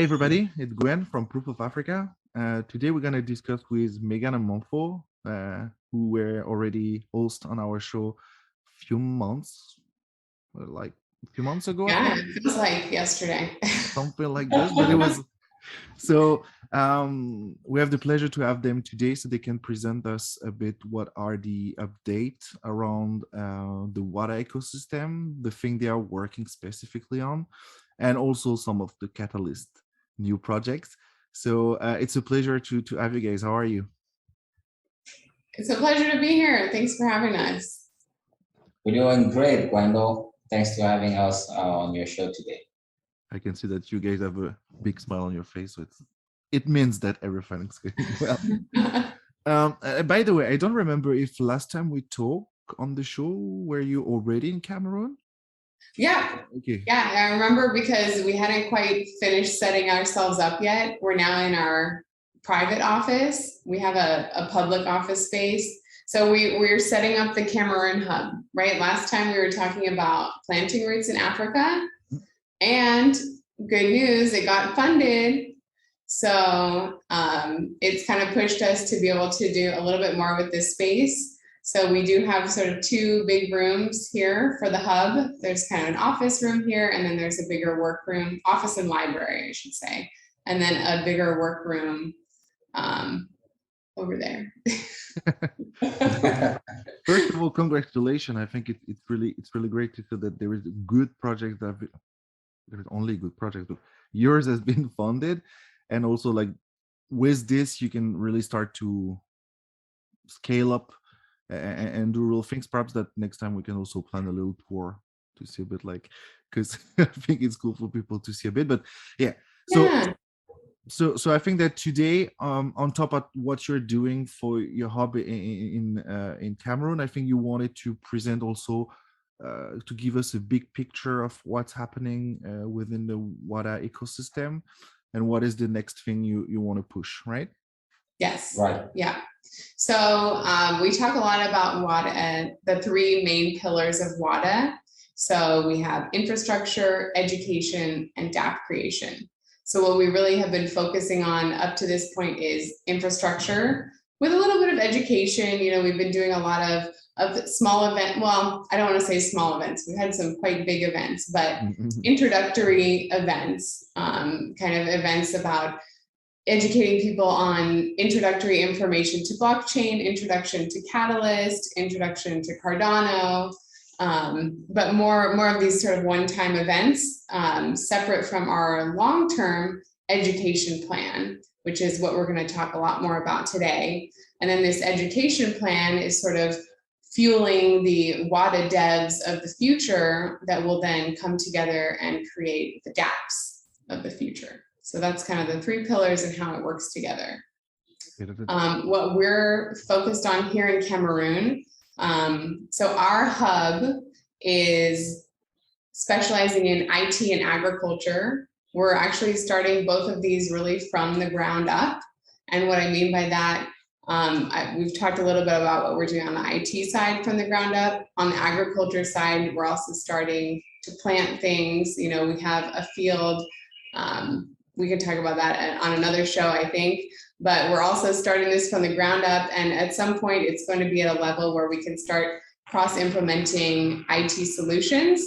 everybody, it's Gwen from Proof of Africa. Today we're going to discuss with Megan and Monfo, who were already host on our show a few months, like a few months ago, I Yeah, think. it feels like yesterday. Something like this, but it was so we have the pleasure to have them today so they can present us a bit what are the updates around the WADA ecosystem, the thing they are working specifically on, and also some of the catalyst new projects. So it's a pleasure to have you guys. How are you? It's a pleasure to be here. Thanks for having us. We're doing great, Gwendol. Thanks for having us on your show today. I can see that you guys have a big smile on your face, so it means that everything's going well. By the way, I don't remember if last time we talked on the show, were you already in Cameroon? Yeah. Okay. Yeah, I remember because we hadn't quite finished setting ourselves up yet. We're now in our private office. We have a public office space. So we're setting up the Cameroon Hub, right? Last time we were talking about planting roots in Africa. And good news, it got funded. So it's kind of pushed us to be able to do a little bit more with this space. So we do have sort of two big rooms here for the hub. There's kind of an office room here, and then there's a bigger workroom, office and library, I should say, and then a bigger workroom over there. First of all, congratulations. I think it's really great to feel that there is a good project that there is only a good project, but yours has been funded, and also like with this you can really start to scale up and do real things. Perhaps that next time we can also plan a little tour to see a bit, like, because I think it's cool for people to see a bit. But yeah, so I think that today, on top of what you're doing for your hub in Cameroon, I think you wanted to present also to give us a big picture of what's happening within the WADA ecosystem and what is the next thing you want to push, right? Yes. Right. Yeah. So we talk a lot about WADA, the three main pillars of WADA. So we have infrastructure, education, and Dapps creation. So what we really have been focusing on up to this point is infrastructure with a little bit of education. You know, we've been doing a lot of small event. Well, I don't want to say small events. We've had some quite big events, but introductory events, kind of events about educating people on introductory information to blockchain, introduction to Catalyst, introduction to Cardano, but more of these sort of one-time events, separate from our long-term education plan, which is what we're going to talk a lot more about today. And then this education plan is sort of fueling the WADA devs of the future that will then come together and create the Dapps of the future. So that's kind of the three pillars and how it works together. What we're focused on here in Cameroon, so our hub is specializing in IT and agriculture. We're actually starting both of these really from the ground up. And what I mean by that, we've talked a little bit about what we're doing on the IT side from the ground up. On the agriculture side, we're also starting to plant things. You know, we have a field. We can talk about that on another show, I think, but we're also starting this from the ground up. And at some point, it's going to be at a level where we can start cross-implementing IT solutions.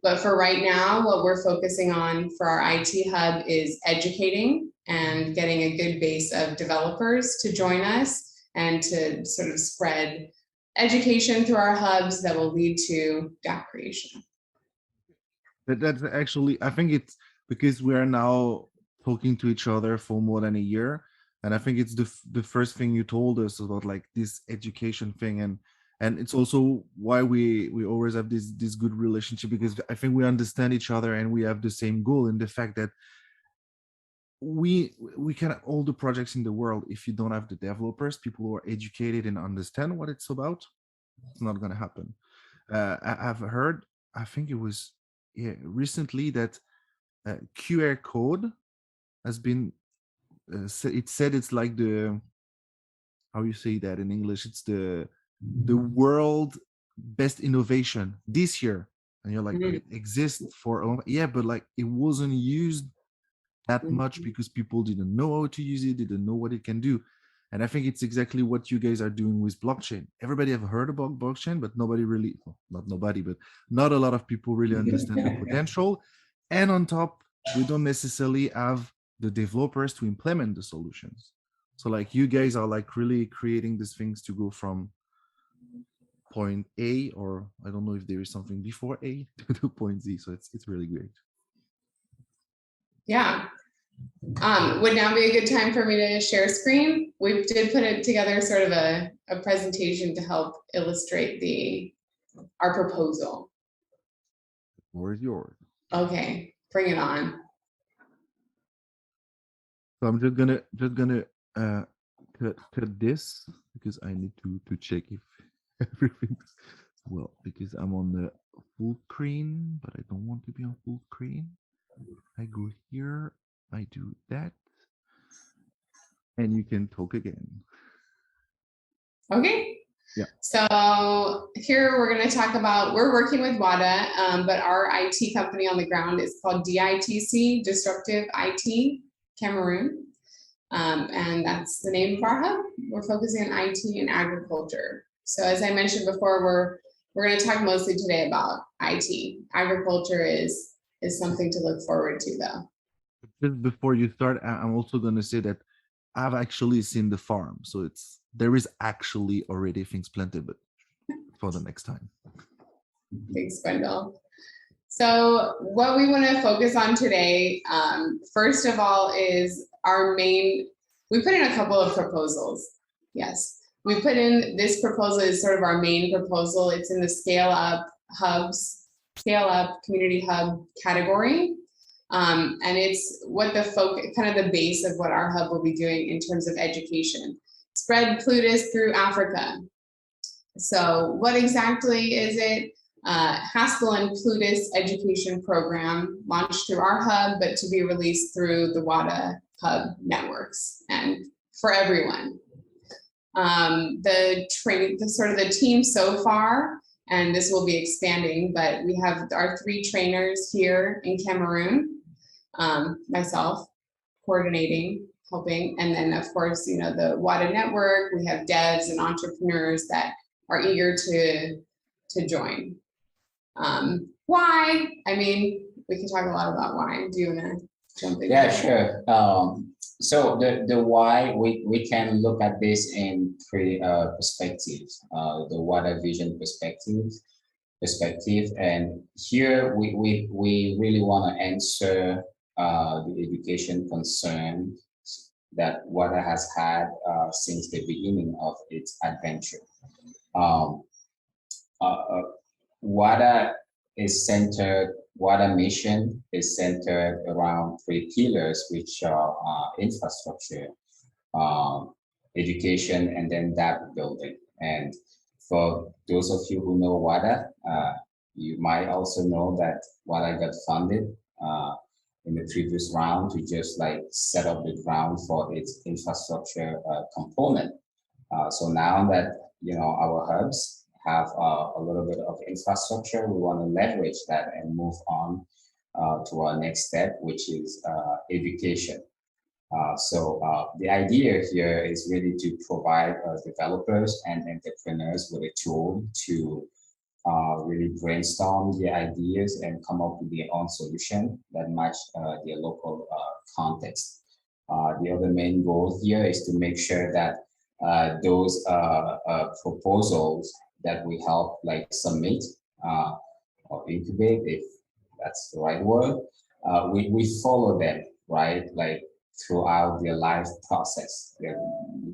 But for right now, what we're focusing on for our IT hub is educating and getting a good base of developers to join us and to sort of spread education through our hubs that will lead to Dapps creation. That's actually, I think it's because we are now talking to each other for more than a year, and I think it's the first thing you told us about, like, this education thing, and it's also why we always have this good relationship, because I think we understand each other and we have the same goal in the fact that we can have all the projects in the world. If you don't have the developers, people who are educated and understand what it's about, it's not going to happen. I've heard, I think it was recently, that QR code has been it said it's like the, how you say that in English, it's the world best innovation this year, and you're like, it exists for, yeah, but like it wasn't used that much because people didn't know how to use it, didn't know what it can do. And I think it's exactly what you guys are doing with blockchain. Everybody have heard about blockchain, but nobody really, well, not nobody, but not a lot of people really understand the potential. And on top, we don't necessarily have the developers to implement the solutions. So like you guys are like really creating these things to go from point A, or I don't know if there is something before A, to point Z. So it's really great. Yeah. Would now be a good time for me to share screen? We did put it together sort of a presentation to help illustrate our proposal. Where is yours? Okay, bring it on. So I'm just gonna cut this because I need to check if everything's well, because I'm on the full screen, but I don't want to be on full screen. I go here, I do that, and you can talk again. Okay. Yeah. So here we're going to talk about, we're working with WADA, but our IT company on the ground is called DITC, Disruptive IT Cameroon. And that's the name of our hub. We're focusing on IT and agriculture. So as I mentioned before, we're going to talk mostly today about IT. Agriculture is something to look forward to, though. Just before you start, I'm also going to say that I've actually seen the farm, so there is actually already things planted, but for the next time. Thanks, Gwendol. So what we want to focus on today, first of all, is we put in a couple of proposals. Yes, we put in this proposal is sort of our main proposal. It's in the scale up community hub category. And it's what the focus, kind of the base of what our hub will be doing in terms of education. Spread Plutus through Africa. So what exactly is it? Haskell and Plutus education program launched through our hub, but to be released through the WADA hub networks and for everyone. The team so far, and this will be expanding, but we have our 3 trainers here in Cameroon, myself coordinating, helping, and then of course, the WADA network, we have devs and entrepreneurs that are eager to join. Why? I mean, we can talk a lot about why. Do you want to jump in? Yeah, sure. So the why, we can look at this in 3 perspectives. The WADA vision perspective, and here we really want to answer the education concern that WADA has had since the beginning of its adventure. WADA mission is centered around 3 pillars, which are infrastructure, education, and then Dapps building. And for those of you who know WADA, you might also know that WADA got funded in the previous round to just like set up the ground for its infrastructure component. So now that our hubs have a little bit of infrastructure, we want to leverage that and move on to our next step, which is education. So the idea here is really to provide developers and entrepreneurs with a tool to really brainstorm the ideas and come up with their own solution that match their local context. The other main goal here is to make sure that those proposals that we help like submit or incubate, if that's the right word, we follow them, right? Like throughout their life process, their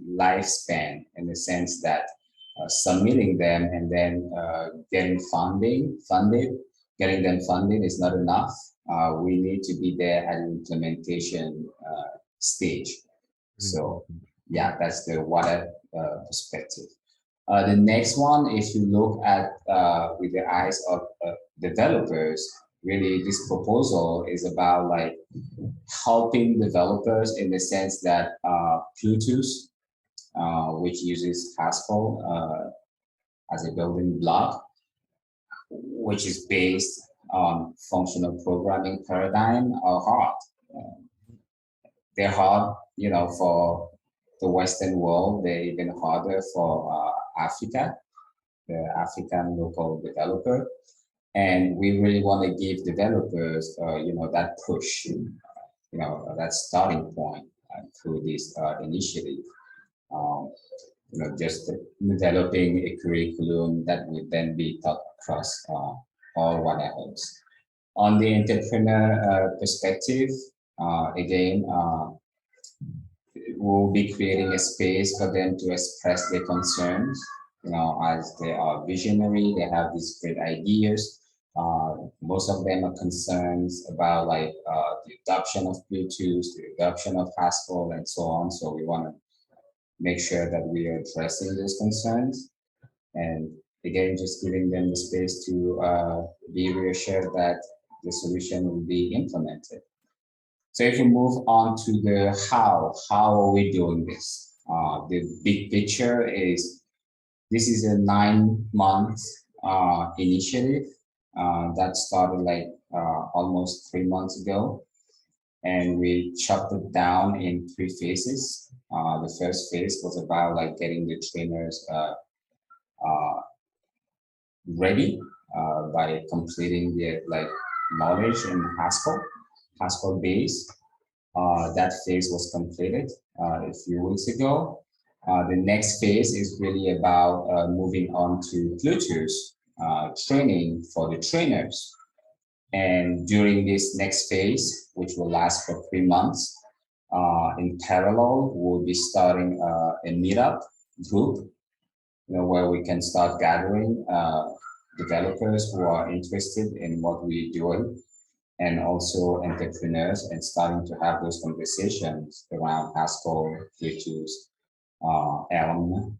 lifespan, in the sense that submitting them and then getting them funded is not enough. We need to be there at the implementation stage. So yeah, that's the WADA perspective. The next one, if you look at with the eyes of developers, really this proposal is about like helping developers in the sense that Plutus, which uses Haskell as a building block, which is based on functional programming paradigm, are hard. they're hard, you know, for the Western world. They're even harder for Africa, the African local developer. And we really want to give developers, you know, that push, you know, that starting point through this initiative. You know, just developing a curriculum that would then be taught across all wadaOs. On the entrepreneur perspective, again, we'll be creating a space for them to express their concerns. You know, as they are visionary, they have these great ideas. Most of them are concerns about like the adoption of Bluetooth, the adoption of Haskell, and so on. So we want to make sure that we are addressing those concerns. And again, just giving them the space to be reassured that the solution will be implemented. So if we move on to the how are we doing this? The big picture is this is a 9-month initiative that started like almost 3 months ago. And we chopped it down in 3 phases. The first phase was about like getting the trainers ready by completing their like knowledge in Haskell base. That phase was completed a few weeks ago. The next phase is really about moving on to Plutus training for the trainers. And during this next phase, which will last for 3 months, in parallel, we'll be starting a Meetup group, you know, where we can start gathering developers who are interested in what we're doing, and also entrepreneurs, and starting to have those conversations around Haskell, Plutus, Elm,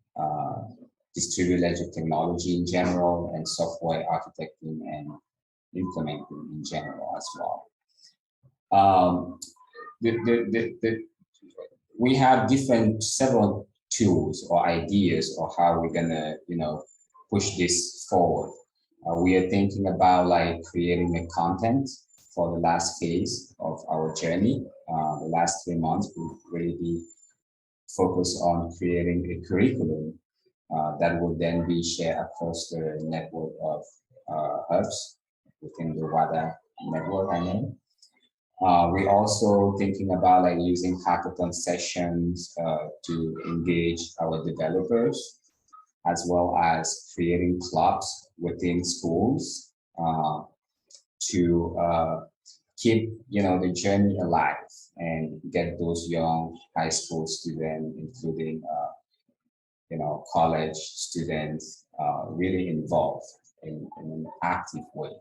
distributed ledger technology in general, and software architecting and implementing in general as well. We have several tools or ideas of how we're gonna, you know, push this forward. We are thinking about like creating a content for the last phase of our journey. The last 3 months will really be focused on creating a curriculum that will then be shared across the network of hubs within the WADA network, I know. We're also thinking about like using hackathon sessions to engage our developers, as well as creating clubs within schools to keep, you know, the journey alive and get those young high school students, including you know, college students, really involved in an active way.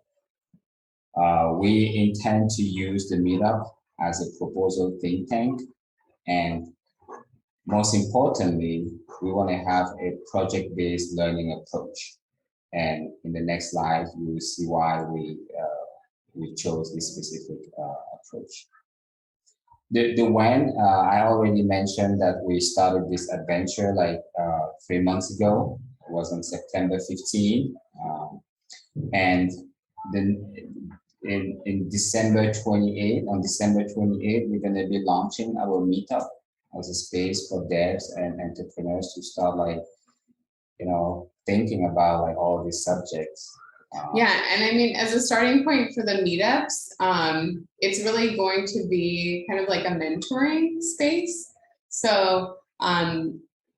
We intend to use the Meetup as a proposal think tank, and most importantly, we want to have a project-based learning approach. And in the next slide, you will see why we chose this specific approach. The when, I already mentioned that we started this adventure like 3 months ago. It was on September 15. And then in December 28, on December 28, we're going to be launching our Meetup as a space for devs and entrepreneurs to start like, you know, thinking about like all these subjects. Yeah, and I mean, as a starting point for the meetups, it's really going to be kind of like a mentoring space. So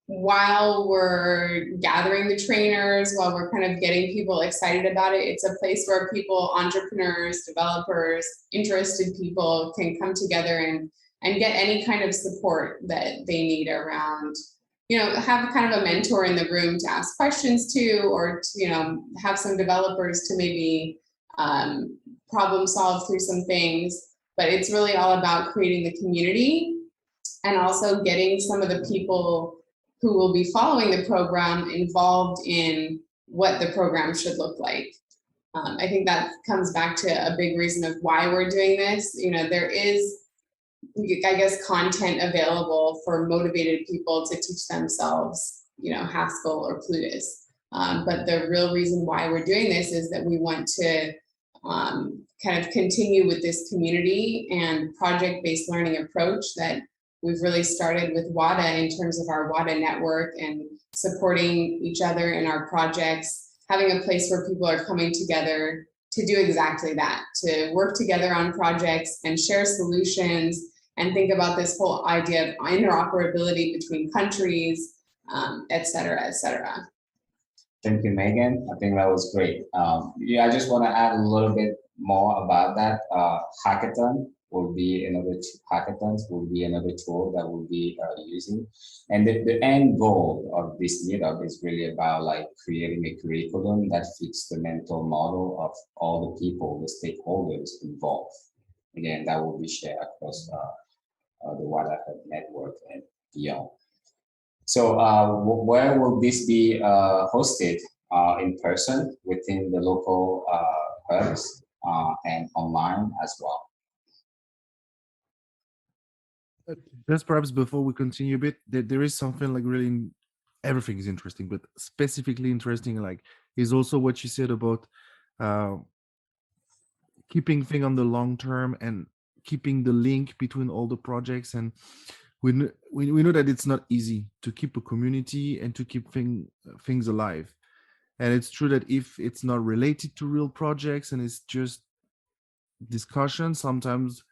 while we're gathering the trainers, while we're kind of getting people excited about it, it's a place where people, entrepreneurs, developers, interested people can come together and get any kind of support that they need around, you know, have kind of a mentor in the room to ask questions to, or to, you know, have some developers to maybe problem solve through some things. But it's really all about creating the community and also getting some of the people who will be following the program involved in what the program should look like. I think that comes back to a big reason of why we're doing this. You know, there is, I guess, content available for motivated people to teach themselves, you know, Haskell or Plutus. But the real reason why we're doing this is that we want to kind of continue with this community and project-based learning approach that we've really started with WADA in terms of our WADA network and supporting each other in our projects, having a place where people are coming together to do exactly that, to work together on projects and share solutions and think about this whole idea of interoperability between countries, et cetera, et cetera. Thank you, Megan. I think that was great. Yeah, I just want to add a little bit more about that. Hackathons will be another tool that we'll be using. And the end goal of this meetup is really about like creating a curriculum that fits the mental model of all the people, the stakeholders involved. Again, that will be shared across the WADA network and beyond. So where will this be hosted? In person within the local hubs and online as well. Just perhaps before we continue a bit, there is something like really, everything is interesting, but specifically interesting, like, is also what you said about keeping things on the long term and keeping the link between all the projects. And we know that it's not easy to keep a community and to keep things alive. And it's true that if it's not related to real projects and it's just discussion, sometimes,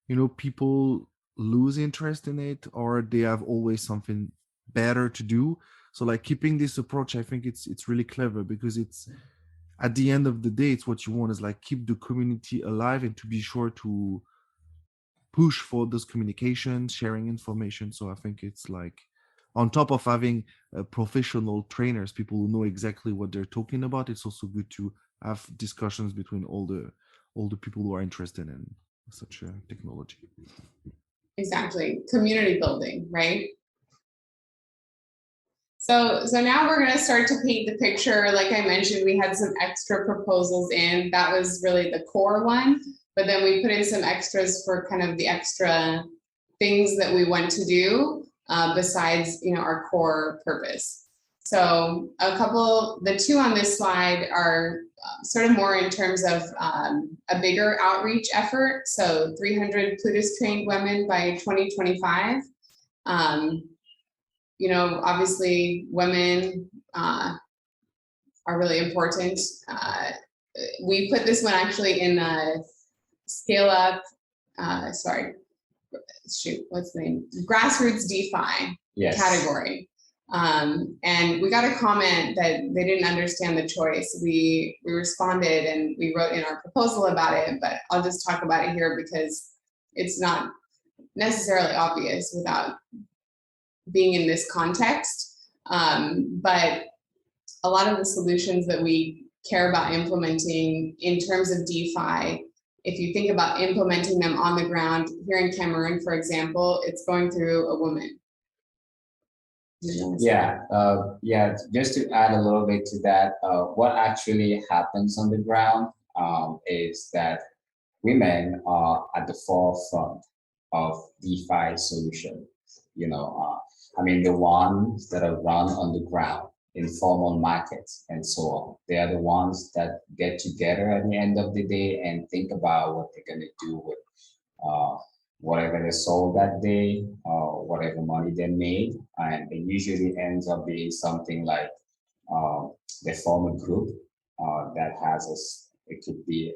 you know, people lose interest in it, or they have always something better to do. So like keeping this approach, I think it's really clever, because it's, at the end of the day, it's what you want is like keep the community alive and to be sure to push for those communications, sharing information. So I think it's like, on top of having professional trainers, people who know exactly what they're talking about, it's also good to have discussions between all the people who are interested in such a technology. Exactly, community building, right? So now we're going to start to paint the picture. Like I mentioned, we had some extra proposals in. That was really the core one, but then we put in some extras for kind of the extra things that we want to do besides, you know, our core purpose. So the two on this slide are sort of more in terms of a bigger outreach effort. So 300 Plutus trained women by 2025. You know, obviously women are really important. We put this one actually in scale up, what's the name? Grassroots DeFi category. And we got a comment that they didn't understand the choice. We responded and we wrote in our proposal about it, but I'll just talk about it here because it's not necessarily obvious without being in this context. But a lot of the solutions that we care about implementing in terms of DeFi, if you think about implementing them on the ground here in Cameroon, for example, it's going through a woman. Yeah, just to add a little bit to that, what actually happens on the ground is that women are at the forefront of DeFi solution. You know, I mean, the ones that are run on the ground, informal markets and so on. They are the ones that get together at the end of the day and think about what they're going to do with whatever they sold that day or whatever money they made. And it usually ends up being something like they form a group that has it could be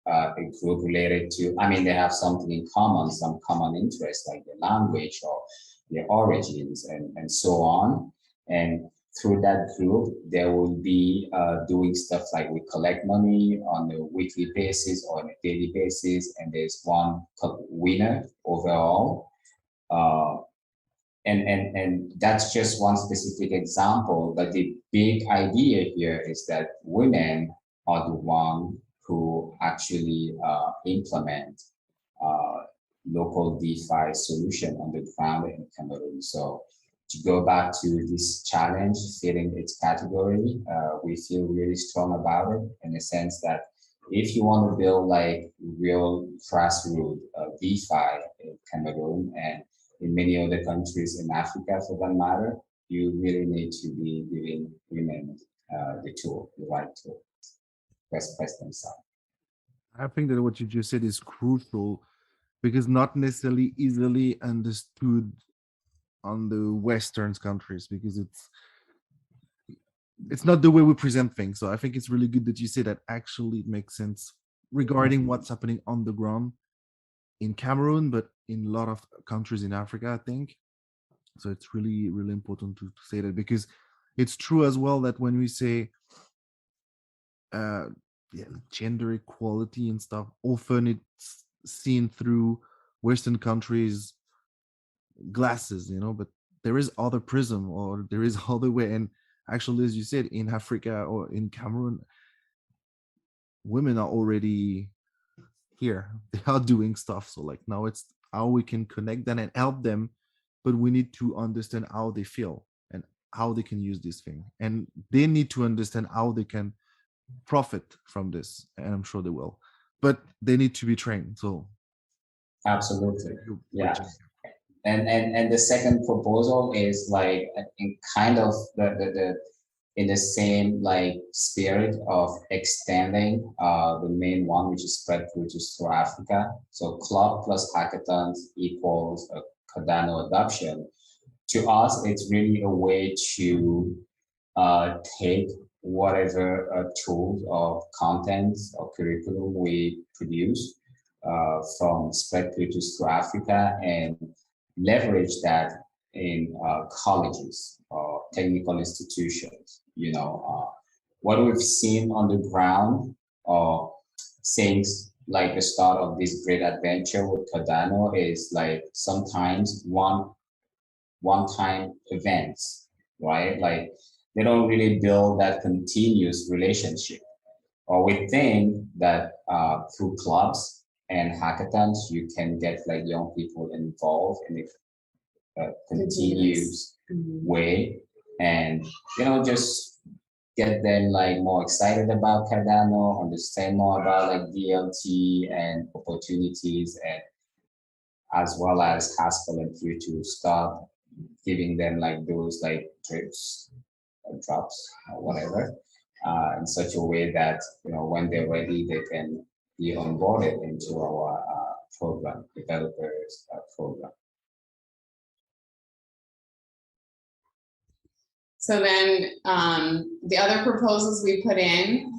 a group related to, I mean, they have something in common, some common interest like their language or their origins and so on. And through that group, there will be doing stuff like we collect money on a weekly basis or on a daily basis, and there's one winner overall. And that's just one specific example, but the big idea here is that women are the one who actually implement local DeFi solution on the ground in Cameroon. So to go back to this challenge fitting its category, we feel really strong about it in the sense that if you want to build like real grassroots DeFi in Cameroon and in many other countries in Africa for that matter, you really need to be giving women the tool, the right tool. express themselves. I think that what you just said is crucial because not necessarily easily understood on the Western countries because it's not the way we present things. So I think it's really good that you say that actually it makes sense regarding what's happening on the ground in Cameroon, but in a lot of countries in Africa, I think. So it's really, really important to say that because it's true as well that when we say yeah, gender equality and stuff, often it's seen through Western countries glasses, but there is other prism or there is other way. And actually, as you said, in Africa or in Cameroon, women are already here. They are doing stuff. So like now it's how we can connect them and help them, but we need to understand how they feel and how they can use this thing. And they need to understand how they can profit from this. And I'm sure they will, but they need to be trained. So absolutely. Yeah. And the second proposal is like in kind of the in the same like spirit of extending the main one, which is spread Plutus to Africa. So club plus hackathons equals a Cardano adoption. To us, it's really a way to take whatever tools or content or curriculum we produce from spread Plutus to Africa and leverage that in colleges or technical institutions. What we've seen on the ground since like the start of this great adventure with Cardano is like sometimes one-time events, right? Like they don't really build that continuous relationship. Or we think that through clubs and hackathons, you can get like young people involved in a continuous way, and just get them like more excited about Cardano, understand more about like DLT and opportunities, and as well as Haskell and Q to start giving them like those like drips or drops or whatever in such a way that when they're ready they can be onboarded into our program, developers program. So then the other proposals we put in,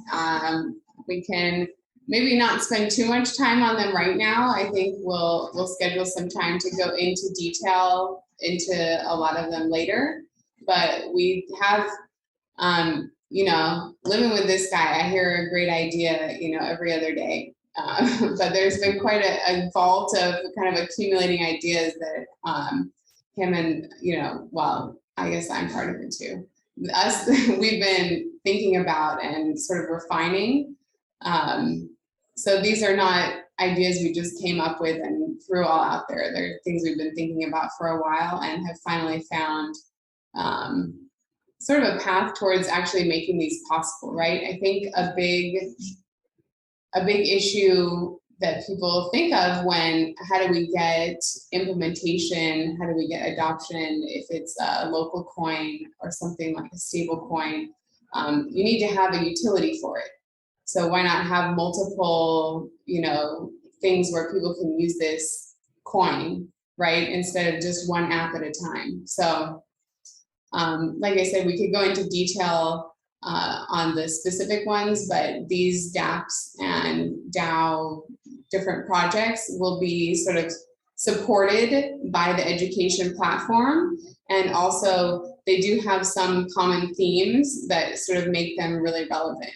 we can maybe not spend too much time on them right now. I think we'll schedule some time to go into detail into a lot of them later. But we have, living with this guy, I hear a great idea, every other day. But there's been quite a vault of kind of accumulating ideas that him and, well, I guess I'm part of it too. We've been thinking about and sort of refining. So these are not ideas we just came up with and threw all out there. They're things we've been thinking about for a while and have finally found sort of a path towards actually making these possible, right? I think a big issue that people think of when how do we get implementation, how do we get adoption if it's a local coin or something like a stable coin, you need to have a utility for it. So why not have multiple, things where people can use this coin, right? Instead of just one app at a time. So like I said, we could go into detail on the specific ones, but these Dapps and DAO different projects will be sort of supported by the education platform. And also they do have some common themes that sort of make them really relevant.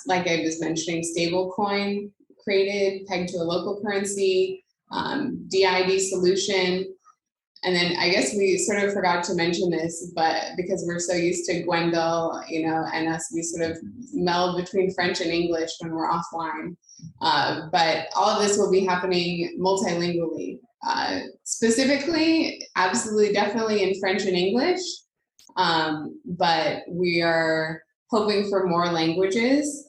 Like I was mentioning, stablecoin created, pegged to a local currency, DID solution. And then I guess we sort of forgot to mention this, but because we're so used to Gwendol, and us, we sort of meld between French and English when we're offline. But all of this will be happening multilingually. Specifically, absolutely, definitely in French and English. But we are hoping for more languages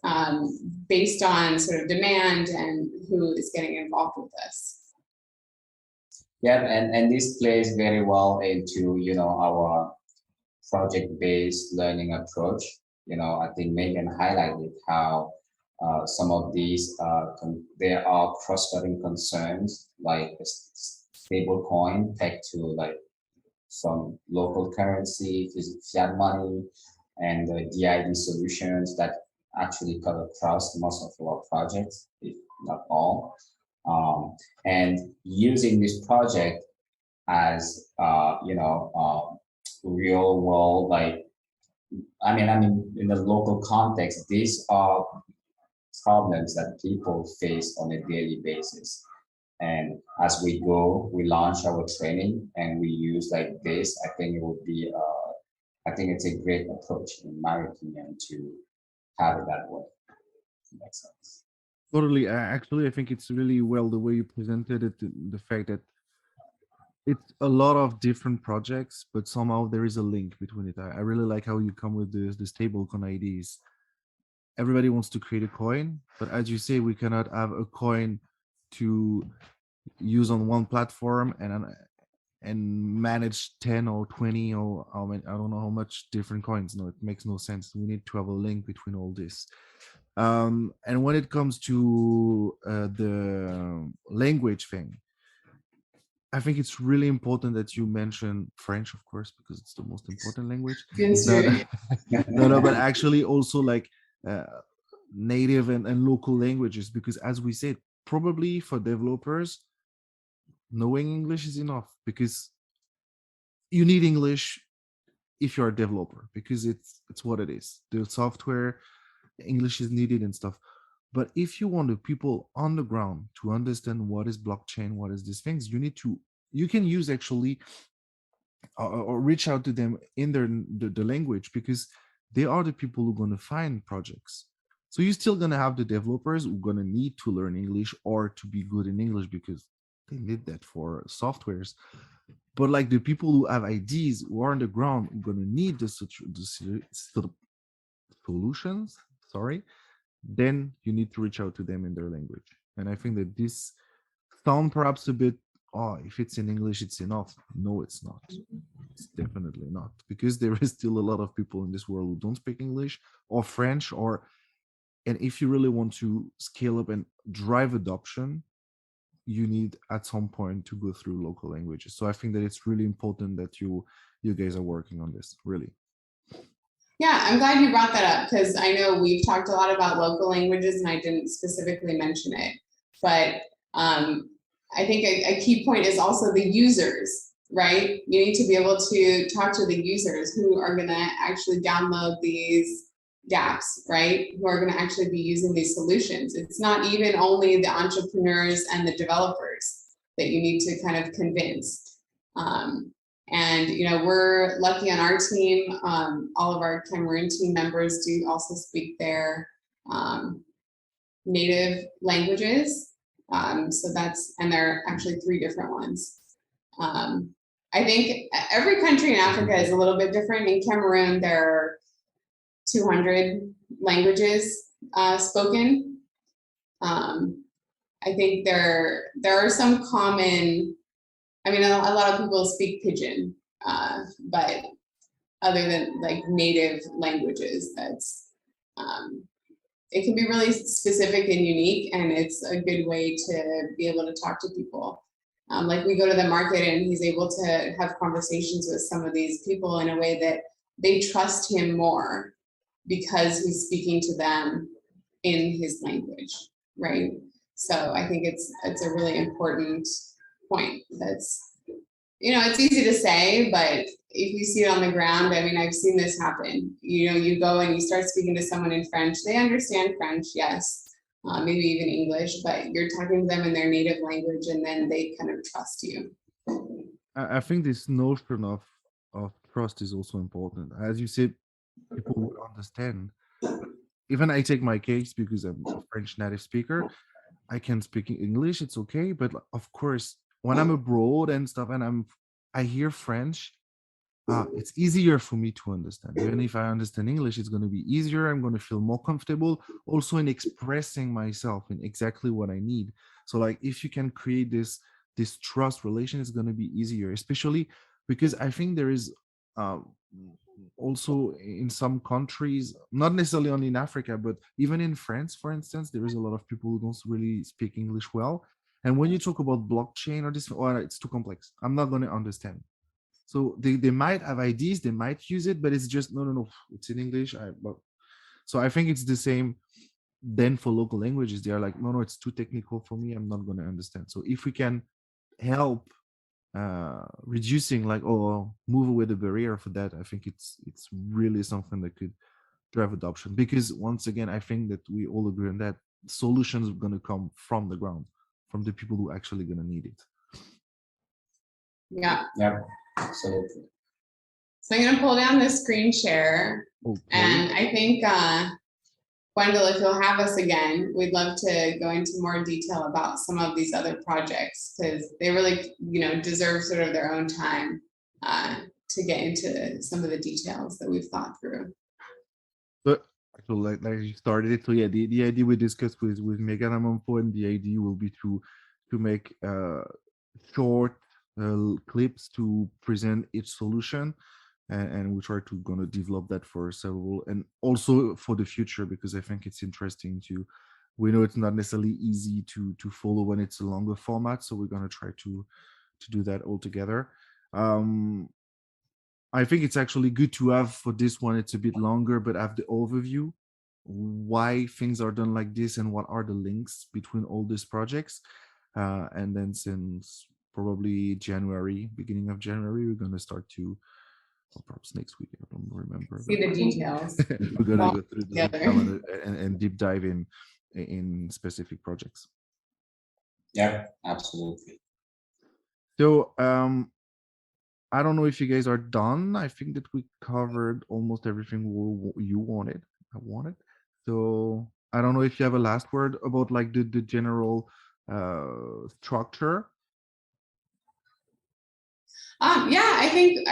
based on sort of demand and who is getting involved with us. Yeah, and this plays very well into our project-based learning approach. I think Megan highlighted how Some of these, there are cross-cutting concerns like stable coin pegged to like some local currency, fiat money, and DID solutions that actually cut across most of our projects, if not all. And using this project as real world, like I mean, in the local context, these are problems that people face on a daily basis. And as we go, we launch our training and we use like this. I think it would be, I think it's a great approach, in my opinion, to have it that way. Makes sense. Totally. Actually, I think it's really well the way you presented it, the fact that it's a lot of different projects, but somehow there is a link between it. I really like how you come with this stablecoin ideas. Everybody wants to create a coin, but as you say, we cannot have a coin to use on one platform and manage 10 or 20 or I don't know how much different coins. No, it makes no sense. We need to have a link between all this. And when it comes to the language thing, I think it's really important that you mention French, of course, because it's the most important language. But actually also like native and local languages, because as we said, probably for developers, knowing English is enough, because you need English if you're a developer, because it's what it is. The software, English is needed and stuff. But if you want the people on the ground to understand what is blockchain, what is these things, you can use actually or reach out to them in the language, because they are the people who are going to find projects. So you're still going to have the developers who are going to need to learn English or to be good in English, because they need that for softwares. But like the people who have ideas, who are on the ground, who are going to need the solutions, then you need to reach out to them in their language. And I think that this sound perhaps a bit, oh, if it's in English, it's enough. No, it's not. It's definitely not, because there is still a lot of people in this world who don't speak English or French, and if you really want to scale up and drive adoption, you need at some point to go through local languages. So I think that it's really important that you guys are working on this, really. Yeah, I'm glad you brought that up, because I know we've talked a lot about local languages and I didn't specifically mention it. But I think a key point is also the users, right? You need to be able to talk to the users who are going to actually download these Dapps, right? Who are going to actually be using these solutions. It's not even only the entrepreneurs and the developers that you need to kind of convince. And we're lucky on our team. All of our Cameroon team members do also speak their native languages. So and there are actually 3 different ones. I think every country in Africa is a little bit different. In Cameroon, there are 200 languages spoken. I think there are some common. I mean, a lot of people speak Pidgin, but other than like native languages, that's it can be really specific and unique, and it's a good way to be able to talk to people. Like we go to the market and he's able to have conversations with some of these people in a way that they trust him more because he's speaking to them in his language, right? So I think it's a really important point. That's, it's easy to say, but if you see it on the ground, I mean, I've seen this happen. You go and you start speaking to someone in French, they understand French, yes, maybe even English, but you're talking to them in their native language, and then they kind of trust you. I think this notion of trust is also important. As you said, people would understand. Even I take my case, because I'm a French native speaker, I can speak English, it's okay. But of course, when I'm abroad and stuff, and I hear French, it's easier for me to understand. Even if I understand English, it's going to be easier. I'm going to feel more comfortable also in expressing myself in exactly what I need. So like, if you can create this trust relation, it's going to be easier, especially because I think there is also in some countries, not necessarily only in Africa, but even in France, for instance, there is a lot of people who don't really speak English well. And when you talk about blockchain or this, oh, it's too complex. I'm not going to understand. So they might have ideas, they might use it, but it's just, no, it's in English. So I think it's the same then for local languages. They are like, no, it's too technical for me. I'm not going to understand. So if we can help reducing like move away the barrier for that, I think it's really something that could drive adoption, because once again I think that we all agree on that solutions are going to come from the ground, from the people who actually going to need it. Yeah, absolutely. So I'm going to pull down the screen share. Okay. And I think Gwendol, if you'll have us again, we'd love to go into more detail about some of these other projects, because they really, deserve sort of their own time to get into some of the details that we've thought through. But like you started it, so yeah, the idea we discussed with Mgmt, and the idea will be to make short clips to present each solution. And we try to gonna develop that for several, and also for the future, because I think it's interesting we know it's not necessarily easy to follow when it's a longer format, so we're gonna try to do that all together. I think it's actually good to have for this one, it's a bit longer, but have the overview, why things are done like this and what are the links between all these projects. And then since probably beginning of January, we're gonna start to, or perhaps next week, I don't remember. See the details. We're gonna go through the and deep dive in specific projects. Yeah, absolutely. So I don't know if you guys are done. I think that we covered almost everything you wanted. I wanted. So I don't know if you have a last word about like the general structure. Yeah, I think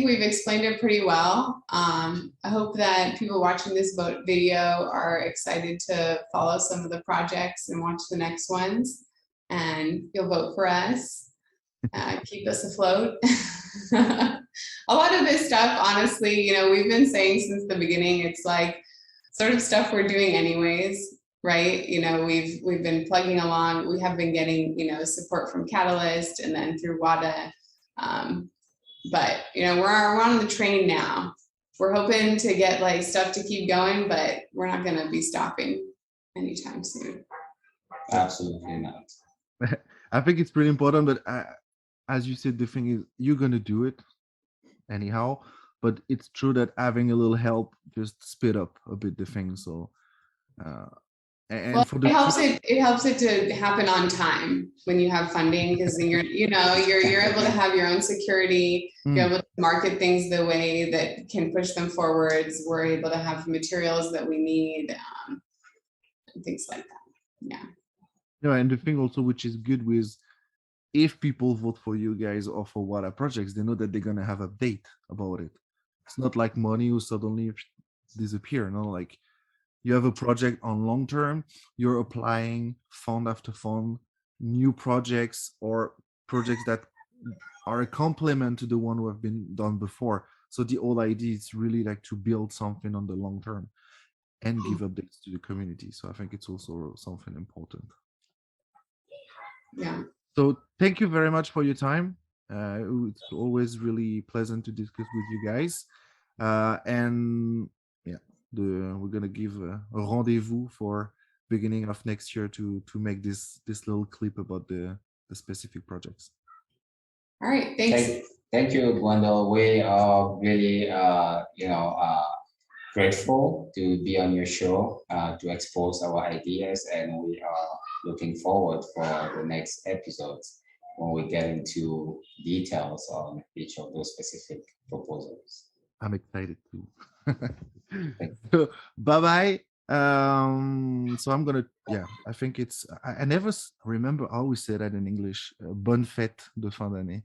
we've explained it pretty well. I hope that people watching this video are excited to follow some of the projects and watch the next ones, and you'll vote for us. Keep us afloat. A lot of this stuff, honestly, we've been saying since the beginning, it's like sort of stuff we're doing anyways. Right, we've been plugging along. We have been getting, support from Catalyst and then through WADA. But we're on the train now. We're hoping to get like stuff to keep going, but we're not going to be stopping anytime soon. Absolutely not. I think it's pretty important, but as you said, the thing is, you're going to do it anyhow. But it's true that having a little help just speed up a bit the thing. So. And well, it helps it to happen on time when you have funding, because you're able to have your own security, you're able to market things the way that can push them forwards. We're able to have materials that we need, and things like that. Yeah. No, and the thing also which is good with, if people vote for you guys or for WADA projects, they know that they're gonna have a date about it. It's not like money will suddenly disappear. No, like. You have a project on long term, you're applying fund after fund, new projects or projects that are a complement to the one who have been done before. So the whole idea is really like to build something on the long term and give updates to the community. So I think it's also something important. Yeah. So thank you very much for your time. It's always really pleasant to discuss with you guys. And yeah. We're gonna give a rendezvous for beginning of next year to make this little clip about the specific projects. All right, thanks. Thank you, Gwendol. We are really grateful to be on your show to expose our ideas, and we are looking forward for the next episodes when we get into details on each of those specific proposals. I'm excited too. So, bye-bye. So I'm gonna, I think it's, I never remember how we say that in English. Bonne fête de fin d'année.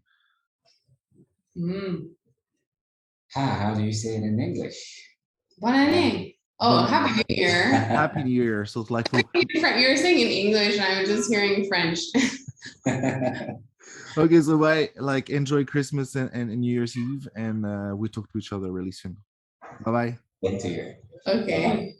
How do you say it in English? Bonne année. Oh, Happy New Year. Happy New Year. So it's like, you were saying in English and I was just hearing French. Okay, so bye. Like enjoy Christmas and New Year's Eve, and we talk to each other really soon. Bye bye. Thank you. Okay.